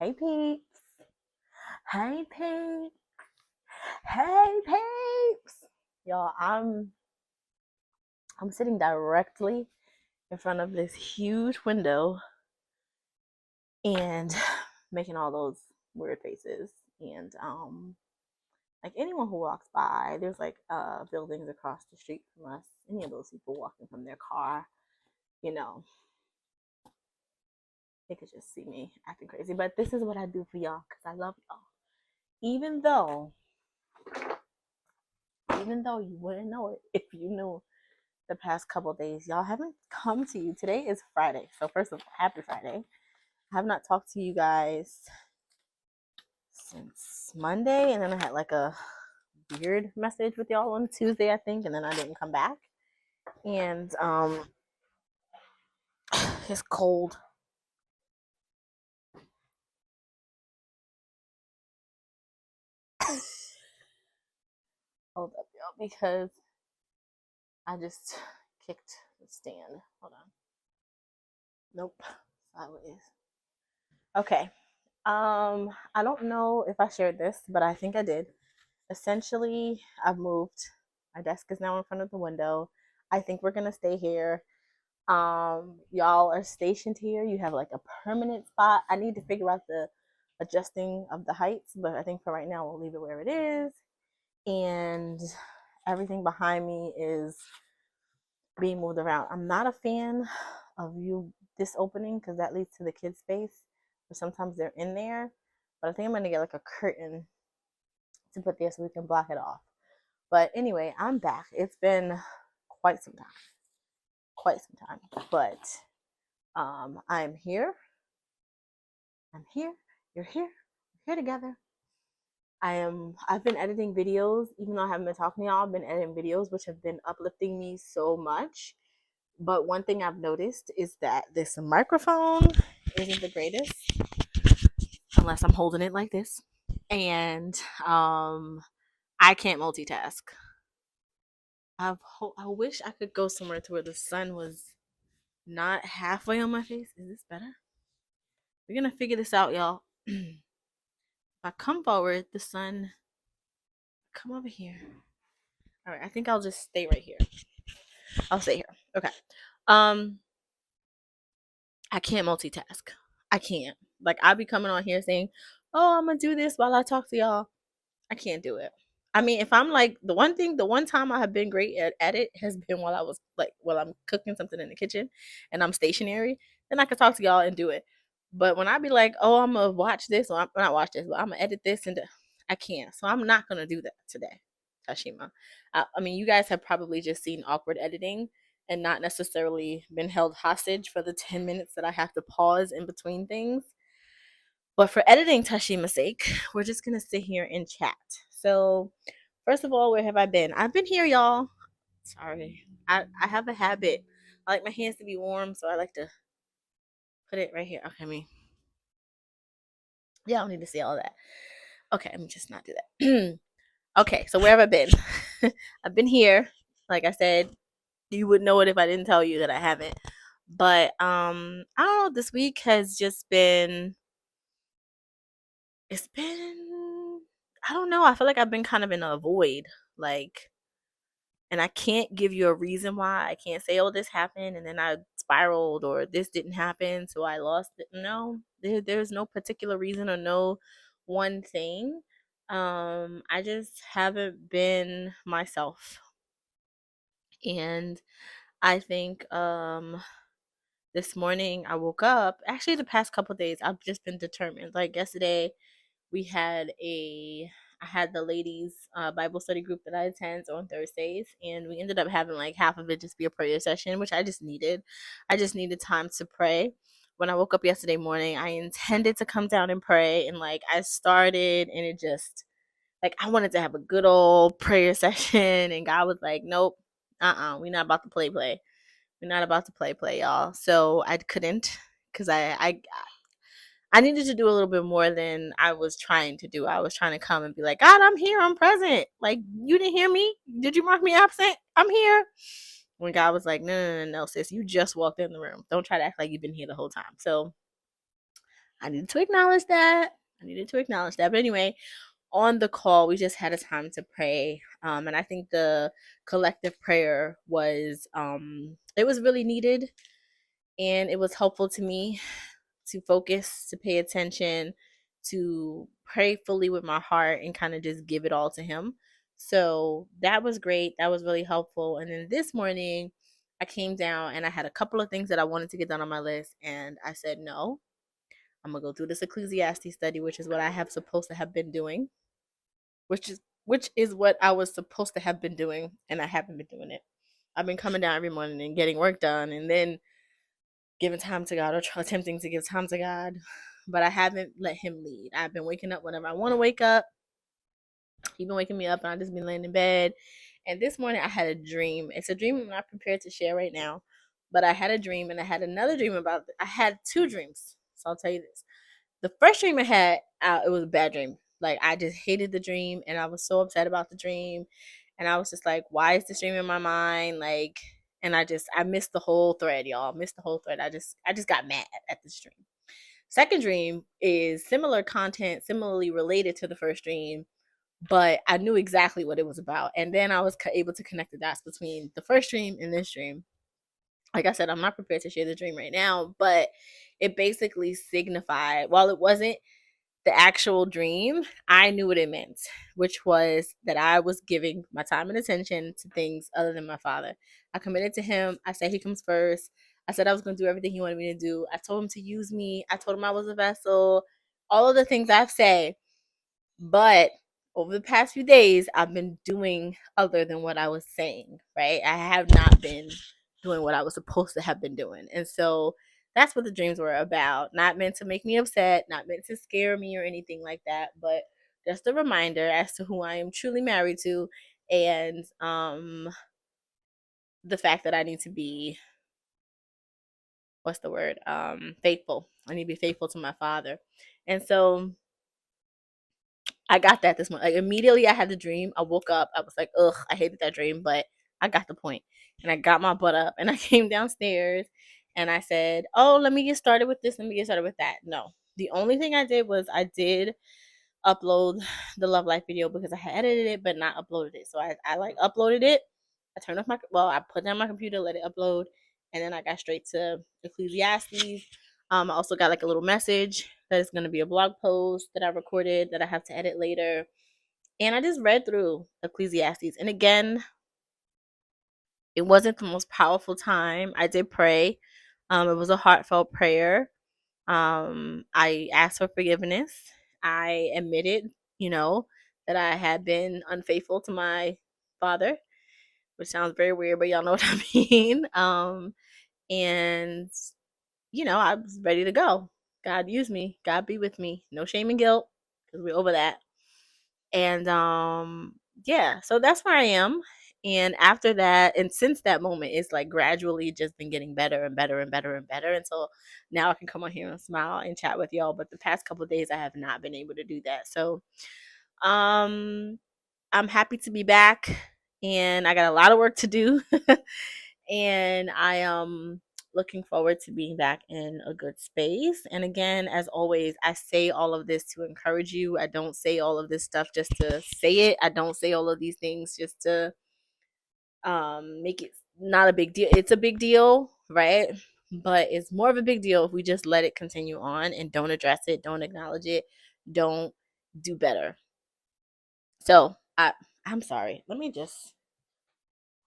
Hey peeps. Hey peeps. Hey peeps. Y'all, I'm sitting directly in front of this huge window and making all those weird faces. And like anyone who walks by, there's like buildings across the street from us. Any of those people walking from their car, you know, they could just see me acting crazy. But this is what I do for y'all because I love y'all. Even though, even though you wouldn't know it if you knew the past couple of days. Y'all haven't come to you. Today is Friday. So first of all, happy Friday. I have not talked to you guys since Monday, and then I had like a weird message with y'all on Tuesday, I think, and then I didn't come back. And it's cold. Hold up, y'all, because I just kicked the stand. Hold on. Nope. Sideways. Okay. I don't know if I shared this, but I think I did. Essentially, I've moved. My desk is now in front of the window. I think we're gonna stay here. Y'all are stationed here. You have like a permanent spot. I need to figure out the adjusting of the heights, but I think for right now we'll leave it where it is. And everything behind me is being moved around. I'm not a fan of you this opening because that leads to the kids' space. But sometimes they're in there. But I think I'm gonna get like a curtain to put there so we can block it off. But anyway, I'm back. It's been quite some time. Quite some time. But I'm here. I'm here. You're here. We're here together. I've been editing videos, even though I haven't been talking to y'all, I've been editing videos which have been uplifting me so much. But one thing I've noticed is that this microphone isn't the greatest unless I'm holding it like this. And I can't multitask. I wish I could go somewhere to where the sun was not halfway on my face. Is this better? We're gonna figure this out, y'all. If I come forward, the sun come over here. All right, I think I'll just stay right here. I'll stay here. Okay. Um, I can't multitask. I can't. Like I'll be coming on here saying, "Oh, I'm gonna do this while I talk to y'all." I can't do it. I mean, if I'm like the one time I have been great at it has been while I was like while I'm cooking something in the kitchen and I'm stationary, then I could talk to y'all and do it. But when I be like, oh, I'm gonna watch this or I'm not watch this, but I'm gonna edit this and I can't. So I'm not gonna do that today, Tashima. I mean, you guys have probably just seen awkward editing and not necessarily been held hostage for the 10 minutes that I have to pause in between things. But for editing Tashima's sake, we're just gonna sit here and chat. So, first of all, where have I been? I've been here, y'all. Sorry, I have a habit. I like my hands to be warm, so I like to put it right here. Okay, I mean, yeah, I don't need to see all that. Okay, let me just not do that. Okay, so where have I been? I've been here. Like I said, you would know it if I didn't tell you that I haven't. But I don't know. This week has just been. It's been. I don't know. I feel like I've been kind of in a void. Like, and I can't give you a reason why. I can't say, oh, this happened and then I spiraled or this didn't happen, so I lost it. No, there's no particular reason or no one thing. I just haven't been myself. And I think this morning I woke up, actually the past couple of days I've just been determined. Like yesterday we had a I had the ladies Bible study group that I attend on Thursdays, and we ended up having like half of it just be a prayer session, which I just needed. I just needed time to pray. When I woke up yesterday morning, I intended to come down and pray, and like I started, and it just like I wanted to have a good old prayer session, and God was like, "Nope, we're not about to play. We're not about to play, y'all." So I couldn't because I needed to do a little bit more than I was trying to do. I was trying to come and be like, God, I'm here. I'm present. Like, you didn't hear me? Did you mark me absent? I'm here. When God was like, no, sis, you just walked in the room. Don't try to act like you've been here the whole time. So I needed to acknowledge that. But anyway, on the call, we just had a time to pray. And I think the collective prayer was it was really needed, and it was helpful to me to focus, to pay attention, to pray fully with my heart and kind of just give it all to him. So that was great. That was really helpful. And then this morning I came down and I had a couple of things that I wanted to get done on my list, and I said no. I'm gonna go through this Ecclesiastes study, which is what I have supposed to have been doing, which is what I was supposed to have been doing, and I haven't been doing it. I've been coming down every morning and getting work done, and then giving time to God, or attempting to give time to God, but I haven't let Him lead. I've been waking up whenever I want to wake up. He's been waking me up, and I just been laying in bed. And this morning I had a dream. It's a dream I'm not prepared to share right now, but I had a dream, and I had another dream about. I had two dreams, so I'll tell you this. The first dream I had, it was a bad dream. Like, I just hated the dream, and I was so upset about the dream, and I was just like, why is this dream in my mind? Like, and I missed the whole thread, y'all. Missed the whole thread. I just got mad at this dream. Second dream is similar content, similarly related to the first dream, but I knew exactly what it was about. And then I was able to connect the dots between the first dream and this dream. Like I said, I'm not prepared to share the dream right now, but it basically signified, while it wasn't the actual dream, I knew what it meant, which was that I was giving my time and attention to things other than my father. I committed to him. I said he comes first. I said I was going to do everything he wanted me to do. I told him to use me. I told him I was a vessel. All of the things I've said. But over the past few days, I've been doing other than what I was saying, right? I have not been doing what I was supposed to have been doing. And so that's what the dreams were about. Not meant to make me upset, not meant to scare me or anything like that, but just a reminder as to who I am truly married to, and the fact that I need to be, what's the word? Faithful. I need to be faithful to my father. And so I got that this morning. Like, immediately I had the dream. I woke up. I was like, ugh, I hated that dream, but I got the point. And I got my butt up and I came downstairs and I said, oh, let me get started with this. Let me get started with that. No. The only thing I did was I did upload the Love Life video because I had edited it but not uploaded it. So I like uploaded it. I turned off I put down my computer, let it upload, and then I got straight to Ecclesiastes. I also got like a little message that it's going to be a blog post that I recorded that I have to edit later. And I just read through Ecclesiastes. And again, it wasn't the most powerful time. I did pray. It was a heartfelt prayer. I asked for forgiveness. I admitted, that I had been unfaithful to my father, which sounds very weird, but y'all know what I mean. And I was ready to go. God use me. God be with me. No shame and guilt, because we're over that. And yeah, so that's where I am. And after that, and since that moment, it's like gradually just been getting better and better and better and better until now I can come on here and smile and chat with y'all. But the past couple of days, I have not been able to do that. So um I'm happy to be back, and I got a lot of work to do. And I am looking forward to being back in a good space. And again, as always, I say all of this to encourage you. I don't say all of this stuff just to say it. I don't say all of these things just to make it not a big deal. It's a big deal, right? But it's more of a big deal if we just let it continue on and don't address it, don't acknowledge it, don't do better. So I'm sorry. Let me just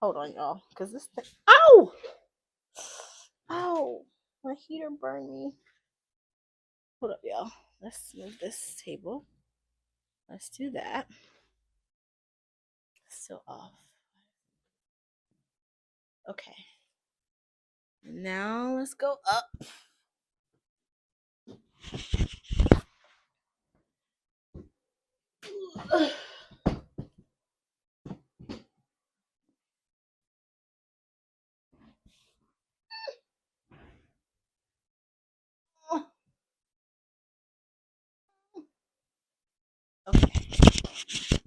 hold on, y'all, because this thing. Oh, oh, my heater burned me. Hold up, y'all. Let's move this table. Let's do that. Still off. Okay. Now let's go up. Okay.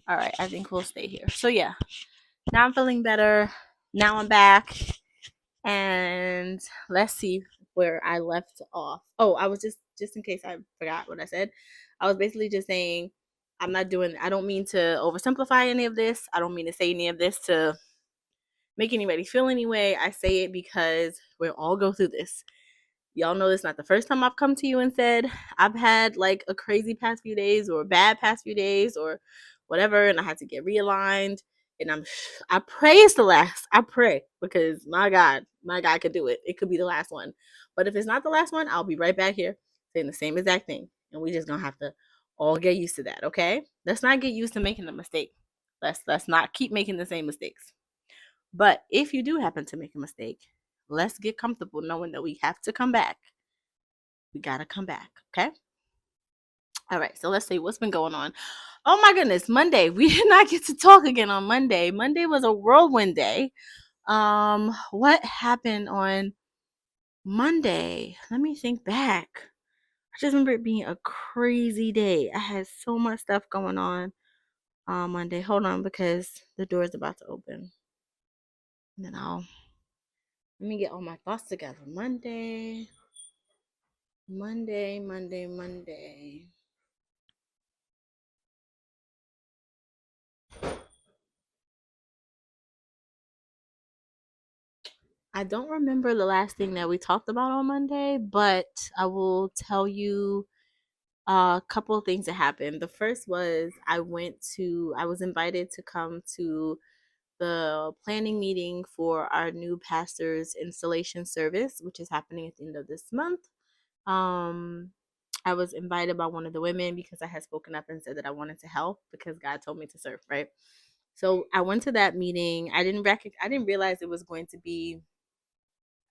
All right. I think we'll stay here. So yeah, now I'm feeling better. Now I'm back, and let's see where I left off. Oh, I was just just in case I forgot what I said, I was basically just saying I don't mean to oversimplify any of this. I don't mean to say any of this to make anybody feel any way. I say it because we'll all go through this. Y'all know this not the first time I've come to you and said I've had like a crazy past few days or a bad past few days or whatever, and I had to get realigned. And I pray it's the last. I pray because my God could do it. It could be the last one. But if it's not the last one, I'll be right back here saying the same exact thing, and we just gonna have to all get used to that. Okay? Let's not get used to making a mistake. Let's not keep making the same mistakes. But if you do happen to make a mistake, let's get comfortable knowing that we have to come back. We gotta come back, okay? All right, so let's see what's been going on. Oh my goodness, Monday. We did not get to talk again on Monday. Monday was a whirlwind day. What happened on Monday? Let me think back. I just remember it being a crazy day. I had so much stuff going on Monday. Hold on, because the door is about to open. And then let me get all my thoughts together. Monday. I don't remember the last thing that we talked about on Monday, but I will tell you a couple of things that happened. The first was I was invited to come to the planning meeting for our new pastor's installation service, which is happening at the end of this month. Um, I was invited by one of the women because I had spoken up and said that I wanted to help because God told me to serve, right? So I went to that meeting. I didn't realize it was going to be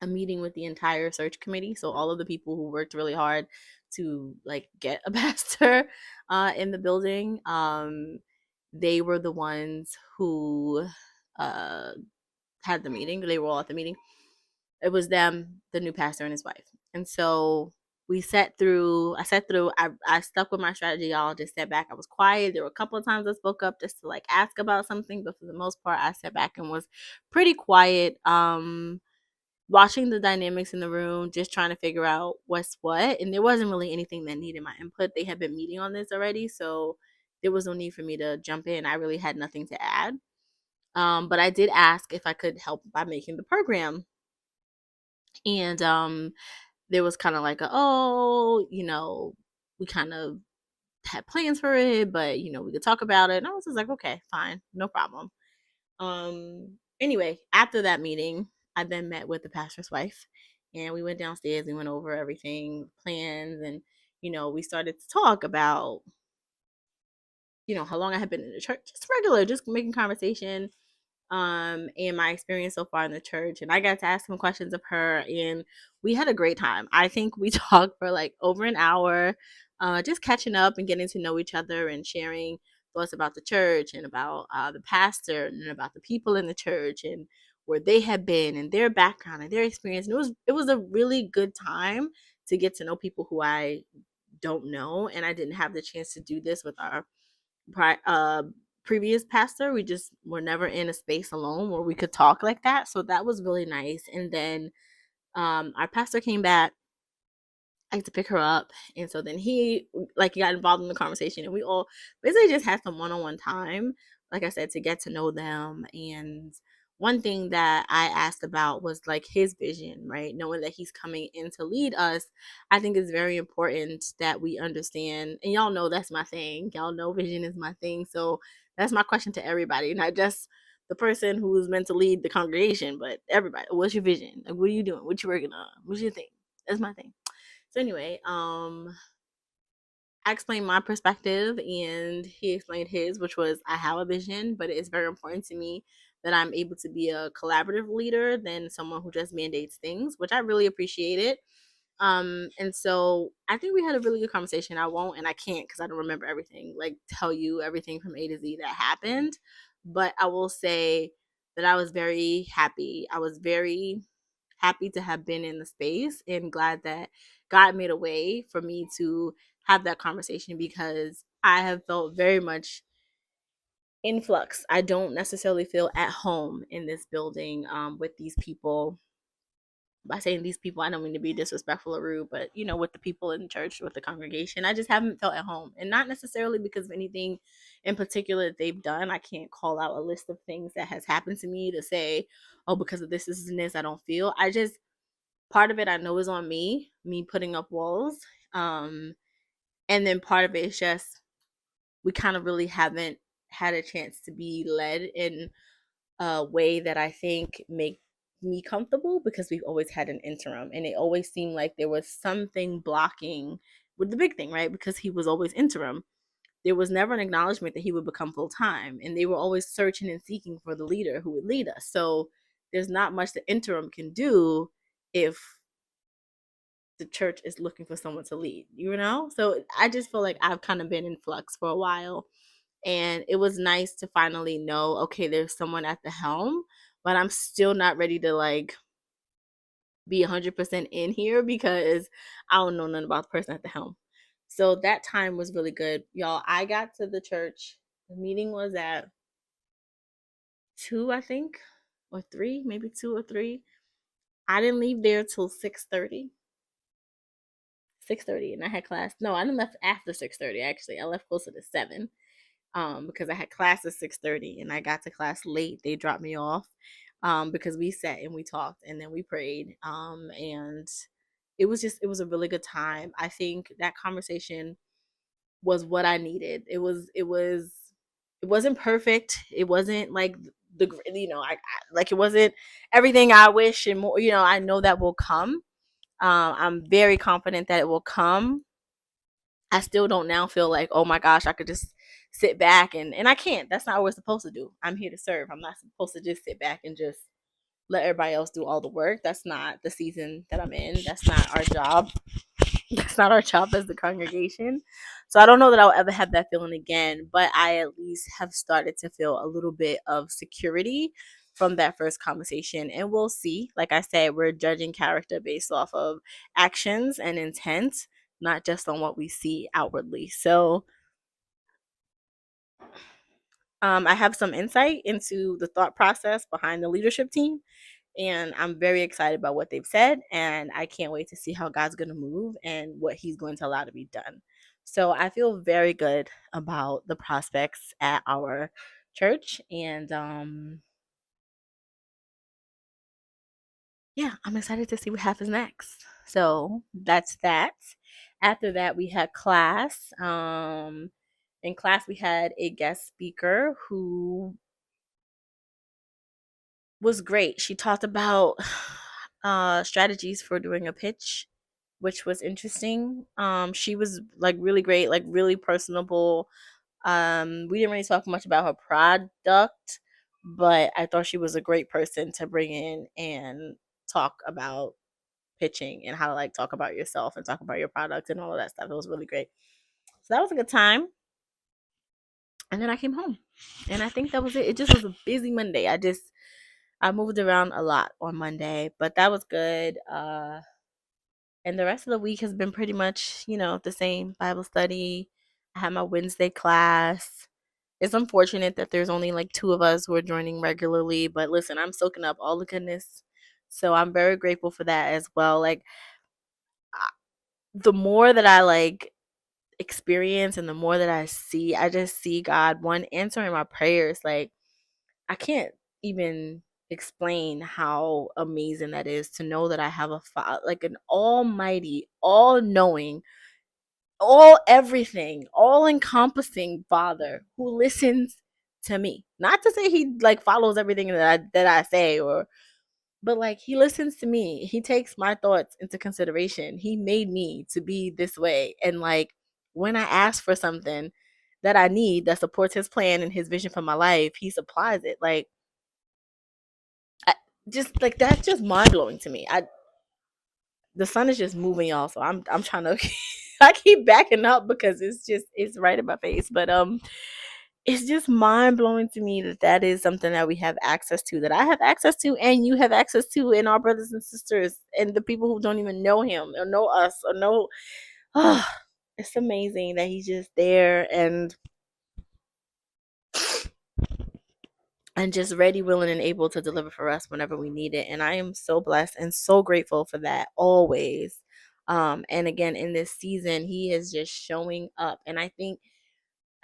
a meeting with the entire search committee. So all of the people who worked really hard to like get a pastor in the building, they were the ones who uh, had the meeting. They were all at the meeting. It was them, the new pastor and his wife. And so I stuck with my strategy. Y'all just sat back. I was quiet. There were a couple of times I spoke up just to like ask about something, but for the most part, I sat back and was pretty quiet. Watching the dynamics in the room, just trying to figure out what's what. And there wasn't really anything that needed my input. They had been meeting on this already, so there was no need for me to jump in. I really had nothing to add. But I did ask if I could help by making the program. And there was kind of like we kind of had plans for it, but we could talk about it. And I was just like, okay, fine, no problem. Anyway, after that meeting, I then met with the pastor's wife and we went downstairs and went over everything, plans, and we started to talk about how long I had been in the church, just regular, just making conversation, and my experience so far in the church. And I got to ask some questions of her, and we had a great time. I think we talked for like over an hour, just catching up and getting to know each other and sharing thoughts about the church and about the pastor and about the people in the church and where they had been and their background and their experience. And it was a really good time to get to know people who I don't know, and I didn't have the chance to do this with our uh previous pastor. We just were never in a space alone where we could talk like that, so that was really nice. And then our pastor came back. I had to pick her up, and so then he like got involved in the conversation, and we all basically just had some one-on-one time, like I said, to get to know them. And one thing that I asked about was like his vision, right? Knowing that he's coming in to lead us, I think it's very important that we understand. And y'all know that's my thing. Y'all know vision is my thing. So that's my question to everybody, not just the person who's meant to lead the congregation, but everybody. What's your vision? Like, what are you doing? What you working on? What's your thing? That's my thing. So anyway, I explained my perspective and he explained his, which was I have a vision, but it's very important to me that I'm able to be a collaborative leader than someone who just mandates things, which I really appreciated. And so I think we had a really good conversation. I won't and I can't because I don't remember everything, like tell you everything from A to Z that happened. But I will say that I was very happy. I was very happy to have been in the space and glad that God made a way for me to have that conversation because I have felt very much in flux. I don't necessarily feel at home in this building with these people By saying these people, I don't mean to be disrespectful or rude, but with the people in church, with the congregation, I just haven't felt at home. And not necessarily because of anything in particular that they've done. I can't call out a list of things that has happened to me to say, oh, because of this and this, I don't feel. I just, part of it I know is on me putting up walls. Um, and then part of it is just we kind of really haven't had a chance to be led in a way that I think make me comfortable, because we've always had an interim and it always seemed like there was something blocking with the big thing, right? Because he was always interim. There was never an acknowledgement that he would become full time, and they were always searching and seeking for the leader who would lead us. So there's not much the interim can do if the church is looking for someone to lead. So I just feel like I've kind of been in flux for a while, and it was nice to finally know, okay, there's someone at the helm, but I'm still not ready to like be 100% in here because I don't know nothing about the person at the helm. So that time was really good, y'all. I got to the church, the meeting was at 2, I think, or 3, maybe 2 or 3. I didn't leave there till 6:30. 6:30, and I had class. No, I didn't left after 6:30. Actually, I left closer to 7, because I had class at 6:30, and I got to class late. They dropped me off, because we sat and we talked, and then we prayed, and it was a really good time. I think that conversation was what I needed. It wasn't perfect. It wasn't like I like, it wasn't everything I wish and more. I know that will come. I'm very confident that it will come. I still don't now feel like, oh my gosh, I could just sit back, and I can't. That's not what we're supposed to do. I'm here to serve. I'm not supposed to just sit back and just let everybody else do all the work. That's not the season that I'm in. That's not our job. That's not our job as the congregation. So I don't know that I'll ever have that feeling again, but I at least have started to feel a little bit of security from that first conversation. And we'll see. Like I said, we're judging character based off of actions and intent, not just on what we see outwardly. So I have some insight into the thought process behind the leadership team, and I'm very excited about what they've said, and I can't wait to see how God's going to move and what he's going to allow to be done. So I feel very good about the prospects at our church, and yeah, I'm excited to see what happens next. So that's that. After that, we had class. In class, we had a guest speaker who was great. She talked about strategies for doing a pitch, which was interesting. She was like really great, like really personable. We didn't really talk much about her product, but I thought she was a great person to bring in and talk about pitching and how to like talk about yourself and talk about your product and all of that stuff. It was really great. So that was a good time. And then I came home. And I think that was it. It just was a busy Monday. I moved around a lot on Monday, but that was good. And the rest of the week has been pretty much, the same. Bible study. I had my Wednesday class. It's unfortunate that there's only like 2 of us who are joining regularly, but listen, I'm soaking up all the goodness. So I'm very grateful for that as well. Like, the more that I like experience and the more that I see, I just see God, one, answering my prayers. Like, I can't even explain how amazing that is to know that I have a like an almighty, all knowing, all everything, all encompassing Father who listens to me. Not to say he like follows everything that I say, or but like he listens to me. He takes my thoughts into consideration. He made me to be this way, and like when I ask for something that I need that supports his plan and his vision for my life, he supplies it. Like, I, just like that's just mind blowing to me. The sun is just moving, y'all. So I'm trying to I keep backing up because it's right in my face. But it's just mind blowing to me that that is something that we have access to, that I have access to, and you have access to, and our brothers and sisters, and the people who don't even know him or know us or know. Oh, it's amazing that he's just there, and and just ready, willing, and able to deliver for us whenever we need it. And I am so blessed and so grateful for that always. And again, in this season, he is just showing up. And I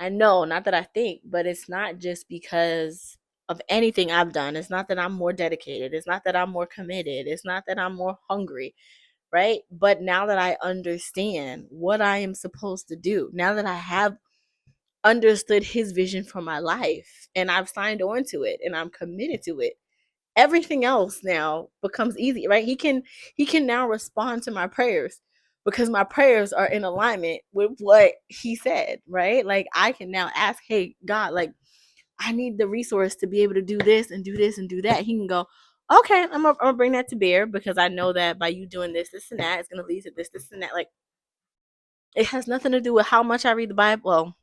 know, not that I think, but it's not just because of anything I've done. It's not that I'm more dedicated. It's not that I'm more committed. It's not that I'm more hungry, right? But now that I understand what I am supposed to do, now that I have understood his vision for my life and I've signed on to it and I'm committed to it, everything else now becomes easy, right? He can now respond to my prayers because my prayers are in alignment with what he said, right? Like I can now ask, hey God, like I need the resource to be able to do this and do this and do that. He can go, okay, I'm gonna bring that to bear because I know that by you doing this and that, it's gonna lead to this and that. Like it has nothing to do with how much I read the Bible. Well,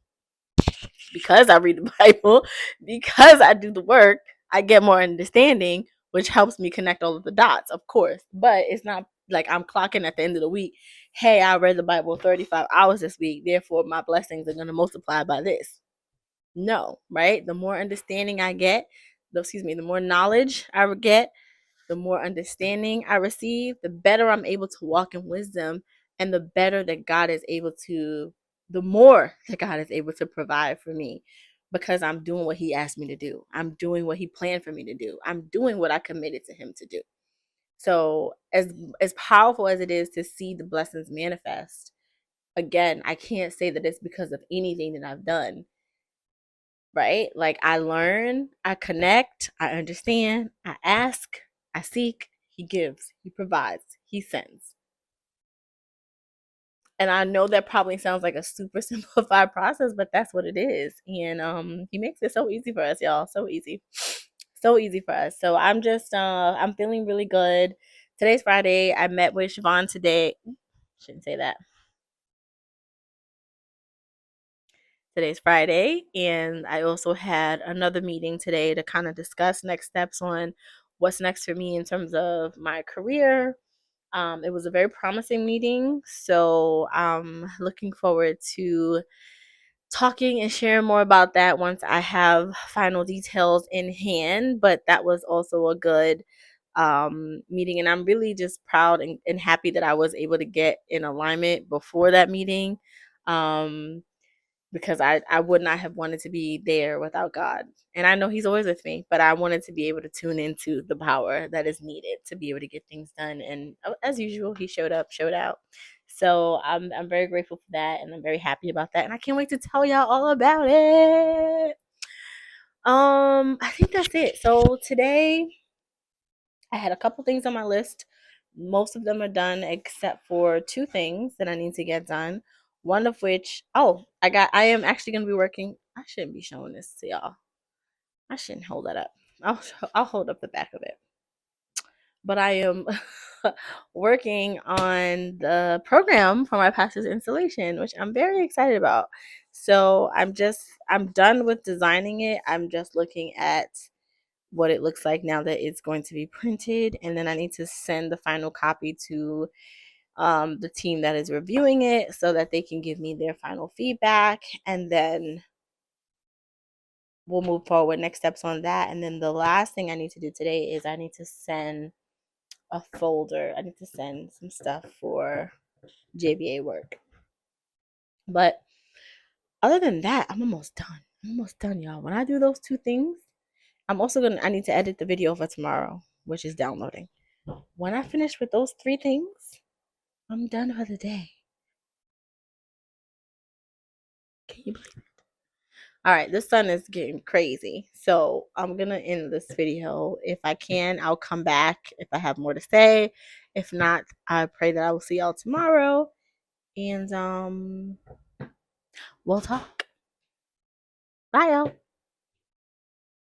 because I read the Bible, because I do the work, I get more understanding, which helps me connect all of the dots, of course. But it's not like I'm clocking at the end of the week, hey, I read the Bible 35 hours this week, therefore my blessings are going to multiply by this. No, right? The more understanding I get, the more knowledge I get, the more understanding I receive, the better I'm able to walk in wisdom, and the more that God is able to provide for me because I'm doing what he asked me to do. I'm doing what he planned for me to do. I'm doing what I committed to him to do. So as powerful as it is to see the blessings manifest, again, I can't say that it's because of anything that I've done, right? Like I learn, I connect, I understand, I ask, I seek, he gives, he provides, he sends. And I know that probably sounds like a super simplified process, but that's what it is. And he makes it so easy for us, y'all. So easy. So easy for us. So I'm feeling really good. Today's Friday. I met with Siobhan today. Shouldn't say that. Today's Friday, and I also had another meeting today to kind of discuss next steps on what's next for me in terms of my career. It was a very promising meeting, so I'm looking forward to talking and sharing more about that once I have final details in hand. But that was also a good meeting, and I'm really just proud and happy that I was able to get in alignment before that meeting. Because I would not have wanted to be there without God. And I know he's always with me, but I wanted to be able to tune into the power that is needed to be able to get things done. And as usual, he showed up, showed out. So I'm very grateful for that, and I'm very happy about that. And I can't wait to tell y'all all about it. I think that's it. So today I had a couple things on my list. Most of them are done except for two things that I need to get done. One of which, I am actually going to be working. I shouldn't be showing this to y'all. I shouldn't hold that up. I'll hold up the back of it. But I am working on the program for my pastor's installation, which I'm very excited about. So I'm done with designing it. I'm just looking at what it looks like now that it's going to be printed, and then I need to send the final copy to the team that is reviewing it so that they can give me their final feedback, and then we'll move forward next steps on that. And then the last thing I need to do today is I need to send a folder. I need to send some stuff for JBA work. But other than that, I'm almost done, y'all. When I do those two things, I need to edit the video for tomorrow, which is downloading. When I finish with those three things, I'm done for the day. Can you believe it? All right, the sun is getting crazy. So I'm going to end this video. If I can, I'll come back if I have more to say. If not, I pray that I will see y'all tomorrow. And we'll talk. Bye, y'all.